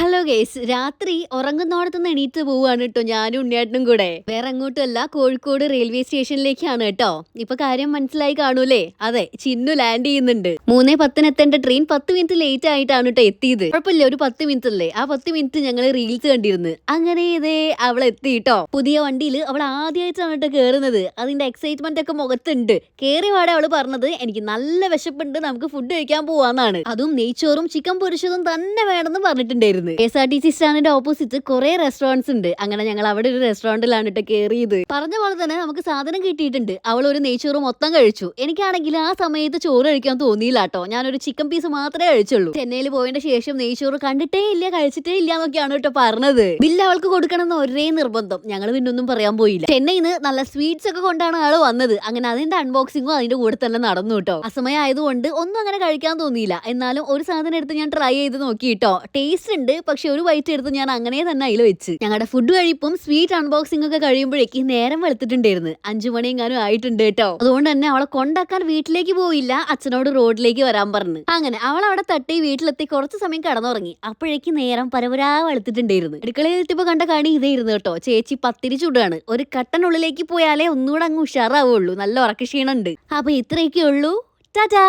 Hello guys, രാത്രി ഉറങ്ങുന്നോടത്തുനിന്ന് എണീറ്റ് പോവാണ് കേട്ടോ ഞാനും ഉണ്ണിയേട്ടനും കൂടെ. വേറെ അങ്ങോട്ടല്ല, കോഴിക്കോട് റെയിൽവേ സ്റ്റേഷനിലേക്കാണ് കേട്ടോ. ഇപ്പൊ കാര്യം മനസ്സിലായി കാണൂലേ? അതെ, ചിന്നു ലാൻഡ് ചെയ്യുന്നുണ്ട്. 3:10 എത്തേണ്ട ട്രെയിൻ 10 മിനിറ്റ് ലേറ്റ് ആയിട്ടാണ് കേട്ടോ എത്തിയത്. കുഴപ്പമില്ല, ഒരു 10 മിനിറ്റ് അല്ലേ, ആ 10 മിനിറ്റ് ഞങ്ങൾ റീൽസ് കണ്ടിരുന്നു. അങ്ങനെ ഇതേ അവൾ എത്തി കേട്ടോ. പുതിയ വണ്ടിയിൽ അവൾ ആദ്യമായിട്ടാണ് കേട്ടോ കേറുന്നത്. അതിന്റെ എക്സൈറ്റ്മെന്റ് ഒക്കെ മുഖത്തുണ്ട്. കേറി പാടെ അവള് പറഞ്ഞത്, എനിക്ക് നല്ല വിശപ്പുണ്ട്, നമുക്ക് ഫുഡ് കഴിക്കാൻ പോവാന്നാണ്. അതും നെയ്ച്ചോറും ചിക്കൻ പൊരിച്ചതും തന്നെ വേണമെന്ന് പറഞ്ഞിട്ടുണ്ടായിരുന്നു. KSRTC സ്റ്റാൻഡിന്റെ ഓപ്പോസിറ്റ് കുറെ റെസ്റ്റോറൻറ്റ്സ് ഉണ്ട്. അങ്ങനെ ഞങ്ങൾ അവിടെ ഒരു റെസ്റ്റോറന്റിലാണ് കേട്ടോ കയറിയത്. പറഞ്ഞ പോലെ തന്നെ നമുക്ക് സാധനം കിട്ടിയിട്ടുണ്ട്. അവൾ ഒരു നെയ്ച്ചോറ് മൊത്തം കഴിച്ചു. എനിക്കാണെങ്കിൽ ആ സമയത്ത് ചോറ് കഴിക്കാൻ തോന്നിയില്ല കേട്ടോ. ഞാനൊരു ചിക്കൻ പീസ് മാത്രമേ കഴിച്ചുള്ളൂ. ചെന്നൈയിൽ പോയതിന്റെ ശേഷം നെയ്ച്ചോറ് കണ്ടിട്ടേ ഇല്ല, കഴിച്ചിട്ടേ ഇല്ല എന്നൊക്കെയാണ് കേട്ടോ പറഞ്ഞത്. ബില്ല് അവൾക്ക് കൊടുക്കണം എന്ന് ഒരേ നിർബന്ധം. ഞങ്ങൾ പിന്നൊന്നും പറയാൻ പോയില്ല. ചെന്നൈയിൽ നിന്ന് നല്ല സ്വീറ്റ്സ് ഒക്കെ കൊണ്ടാണ് ആള് വന്നത്. അങ്ങനെ അതിന്റെ അൺബോക്സിംഗും അതിന്റെ കൂടെ തന്നെ നടന്നു കേട്ടോ. അസമയം ആയതുകൊണ്ട് ഒന്നും അങ്ങനെ കഴിക്കാൻ തോന്നിയില്ല. എന്നാലും ഒരു സാധനം എടുത്ത് ഞാൻ ട്രൈ ചെയ്ത് നോക്കി കേട്ടോ. ടേസ്റ്റ് ഉണ്ട്, പക്ഷെ ഒരു ബൈറ്റ് എടുത്ത് ഞാൻ അങ്ങനെ തന്നെ അതിൽ വെച്ച്. ഞങ്ങളുടെ ഫുഡ് കഴിപ്പും സ്വീറ്റ് അൺബോക്സിംഗ് ഒക്കെ കഴിയുമ്പോഴേക്ക് നേരം വെളുത്തിട്ടുണ്ടായിരുന്നു. 5 മണിയെങ്ങാനും ആയിട്ടുണ്ട് കേട്ടോ. അതുകൊണ്ട് തന്നെ അവളെ കൊണ്ടാക്കാൻ വീട്ടിലേക്ക് പോയില്ല, അച്ഛനോട് റോഡിലേക്ക് വരാൻ പറഞ്ഞു. അങ്ങനെ അവൾ അവിടെ തട്ടി വീട്ടിലെത്തി കുറച്ച് സമയം കടന്നുറങ്ങി. അപ്പോഴേക്ക് നേരം പരപരാ വെളുത്തിട്ടുണ്ടായിരുന്നു. അടുക്കളയിൽ എത്തിയപ്പോ കണ്ട കണി ഇതായിരുന്നു കേട്ടോ. ചേച്ചി പത്തിരി ചൂടാണ്. ഒരു കട്ടനുള്ളിലേക്ക് പോയാലേ ഒന്നുകൂടെ അങ്ങ് ഉഷാറാവുള്ളൂ. നല്ല ഉറക്കക്ഷീണുണ്ട്. അപ്പൊ ഇത്രയൊക്കെ ഉള്ളൂ. ടാറ്റാ.